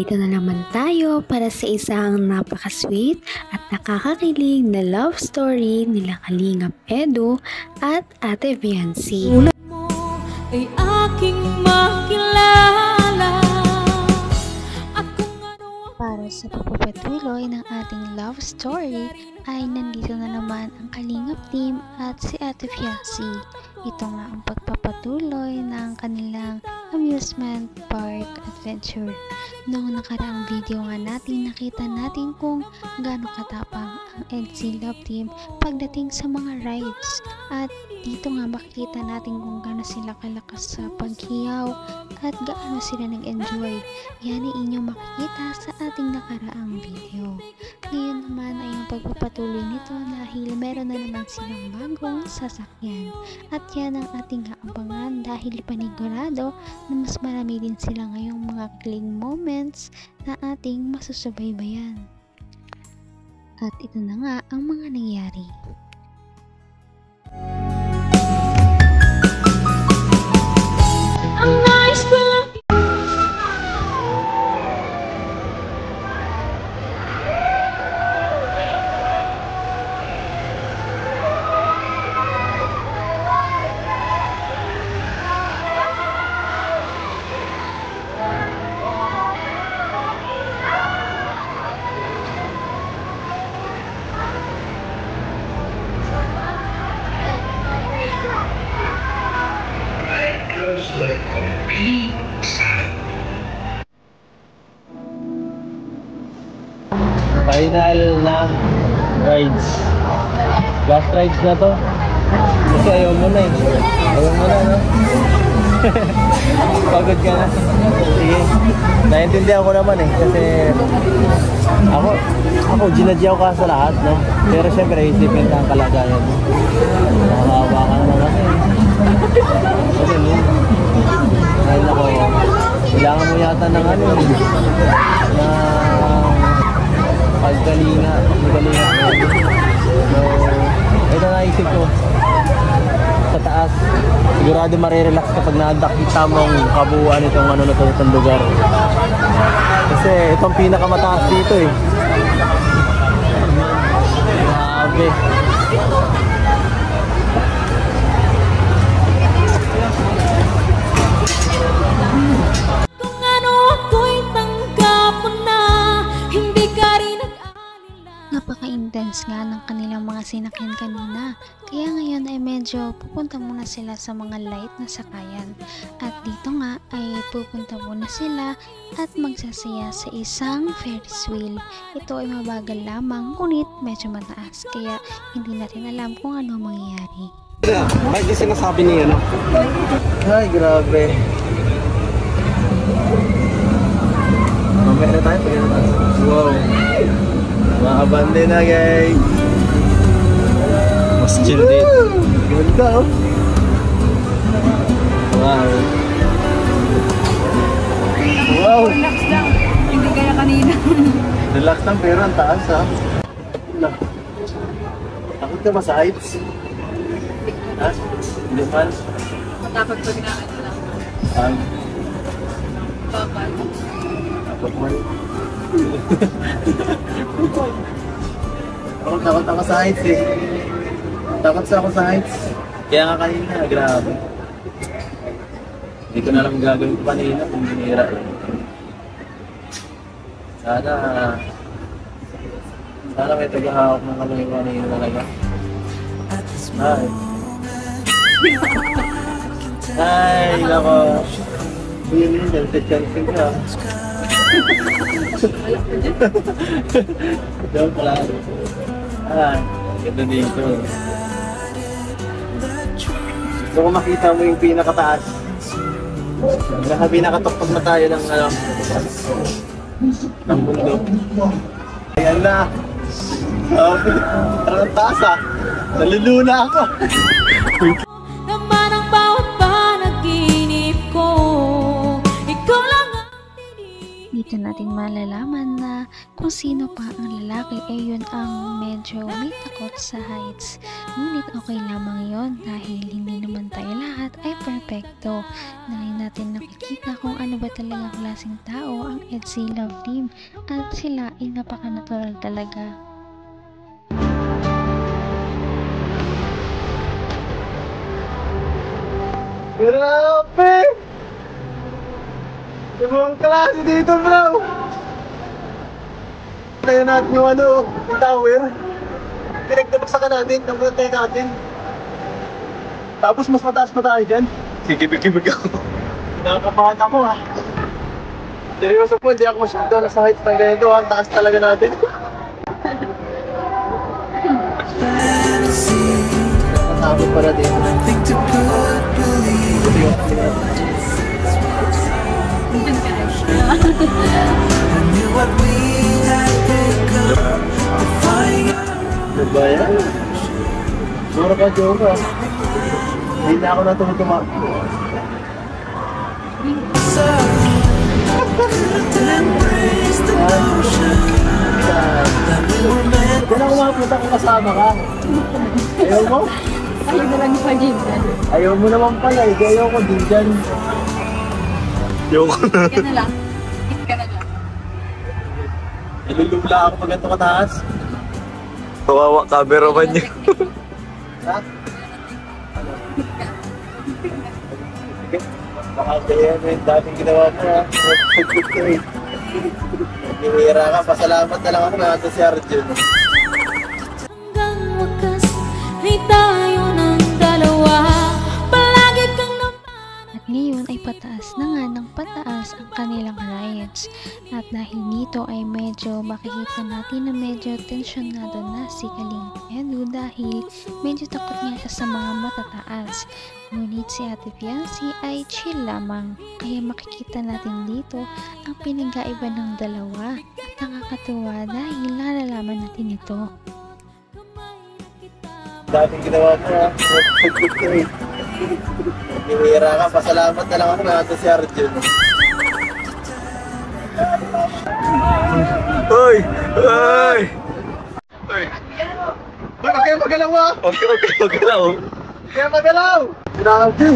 Narito na naman tayo para sa isang napaka-sweet at nakakakilig na love story nila Kalingap Edu at Ate Viancy. Ulat mo ay aking makilala. Para sa pagpapatuloy ng ating love story ay nandito na naman ang Kalingap team at si Ate Viancy. Ito nga ang pagpapatuloy ng kanilang amusement park adventure. Noong nakaraang video nga natin, nakita natin kung gaano katapang ang NC Love Team pagdating sa mga rides. At dito nga makikita natin kung gaano sila kalakas sa paghiyaw at gaano sila nag-enjoy. Yan ay inyong makikita sa ating nakaraang video. Ngayon naman ay ang pagpapatuloy nito dahil meron na naman silang bagong sasakyan. At yan ang ating aabangan dahil panigurado na mas marami din sila ngayong mga kilig moments na ating masusubaybayan. At ito na nga ang mga nangyari. Ang nais ko lang Final na rides. Last rides na to. Kasi ayaw mo na eh. Ayaw mo na, no? Pagod ka na. Sige. Naiintindihan ko naman eh. Kasi ako ginadyaw ka sa lahat, no? Pero syempre isipin ka ang kalagayan mo. Nakakawa ka naman kasi. Kasi no? Dahil ako, kailangan mo yata ng ano eh. Na paggalinga. So, ito naisip ko. Sa taas, sigurado marirelax kapag nakita mong kabuuan itong ano na itong lugar. Kasi itong pinakamataas dito eh. Grabe. kung ano ako'y tanggap mo na, hindi ka rin Napaka-intense nga ng kanilang mga sinakyan kanina. Kaya ngayon ay medyo pupunta muna sila sa mga light na sakayan. At dito nga ay pupunta muna sila at magsasaya sa isang Ferris wheel. Ito ay mabagal lamang ngunit medyo mataas. Kaya hindi natin alam kung ano mangyayari. Bakit yung sinasabi niya, no? Ay, grabe. Mamaya na tayo, pagyan na tayo. Wow. Makabande na, guys. Mas chill din. Ganda, oh. Wow. Wow. relax lang. Hindi kaya kanina. Relax lang, pero ang taas, ha? Takot ka ba sa heights? Ha? Hindi man? Matakot pag naano lang. Bakal. Takot man. Takot ako sa heights eh. Takot sa ako sa heights. Kaya nga kanina, grabe. Hindi ko na lang gagawin ko kanina kung binira eh. Sana may tagahawak ng kamay ko kanina talaga. Ay. Ay, nako. Yun, chanting ka. Joke lang. Ganda dito. Gusto ko makita mo yung pinakataas. Pinakatuktok na tayo ng ano, ng bundok. Ayan na. Parang taas ah. Naluluna ako. Naman ang bawat panaginip ko, ikaw lang ang Dito dito natin malalaman na kung sino pa ang lalaki ay yun ang medyo may takot sa heights. Ngunit okay lamang yon dahil hindi naman tayo lahat ay perfecto. Dahil natin nakikita kung ano ba talagang klaseng tao ang EDSI Love Team at sila ay napaka-natural talaga. Grabe! Ibang klase dito, bro! Tayo natin yung yung tower. Pinagdabagsakan natin, tayo natin. Tapos mas mataas pa tayo dyan. Sige, bigibig ako. Nakakabahan ako ha. Seryoso po, hindi ako masyado nasa heights ng ganito ha. Taas talaga natin. Nakasabot para dito. Ano ba yan? Siguro ka, Joko. Hindi na ako natutuma. Diyan ako makapunta kung kasama ka. Ayaw mo? Ayaw na lang pa din. Ayaw mo naman pala eh. Ayaw ko din dyan. Ayaw ko na. Ika na lang. Ika na lang. Nilulula ako pag ganito kataas. Kawawa cameraman niya. Ha? Baka kaya yung daming ginawa mo ha. Nihira ka, pasalamat na lang ako na ito si Arjun. Hanggang wakas ay tayo ng dalawa. Palagi kang naman. At ngayon ay pataas na nga ng pataas ang kanilang rides. At dahil dito ay medyo makikita natin na medyo tensyonado na si Kalinga Edu dahil medyo takot niya siya sa mga matataas. Ngunit si Ate Fiancee ay chill lamang. Kaya makikita natin dito ang pinagkaiba ng dalawa. At nakakatuwa dahil nalalaman natin ito. Daming ginawa mo ha. Nihira ka, pasalamat na lang ako na ito si Arjun. Hoy! Hoy! Hoy! Huwag kayo magalaw ha! Okay, magalaw. Huwag kayo magalaw! Grabe!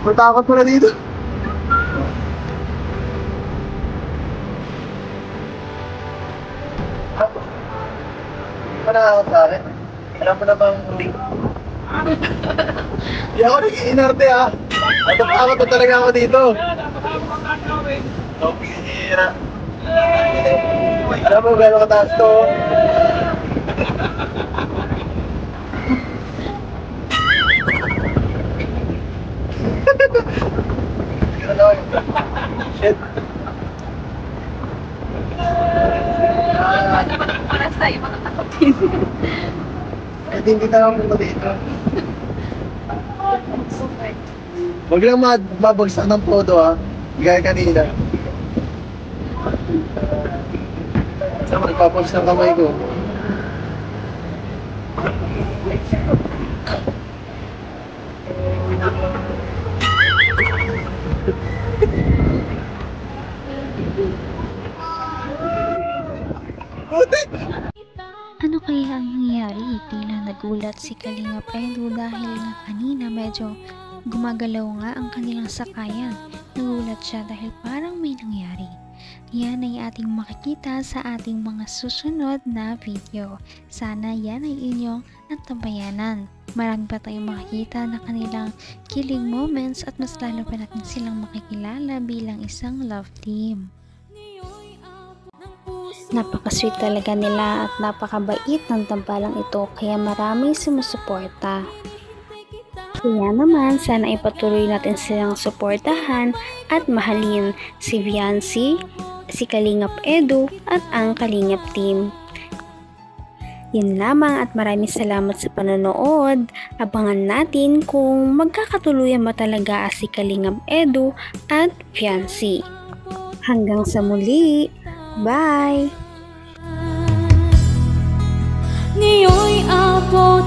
Matakot mo na dito. Manakakot sa akin. Alam mo na bang hindi? Hindi ako nag-iinarte ha. Natakot na talaga ako dito. Okay, alam mo gano'ng kataas to? Shit. Para sa iyo mga takotin. Hindi na lang punta dito. Huwag lang mabagsak ng todo ha. Gaya kanina. Saan magpapags ng kamay ko? Ano kaya ang nangyari? Tila nagulat si Kalinga Edu dahil nga kanina medyo gumagalaw nga ang kanilang sakayan. Nagulat siya dahil parang may nangyari. Yan ay ating makikita sa ating mga susunod na video. Sana yan ay inyong natabayanan. Marami pa tayong makikita na kanilang kilig moments at mas lalo pa natin silang makikilala bilang isang love team. Napaka-sweet talaga nila at napakabait ng tambalang ito kaya maraming sumusuporta. Kaya naman sana ipatuloy natin silang suportahan at mahalin si Fiancee, si Kalingap Edu at ang Kalingap Team. Yun lamang at maraming salamat sa panonood. Abangan natin kung magkakatuluyan ba talaga si Kalingap Edu at Fiancee. Hanggang sa muli! Bye! Ngayon'y abot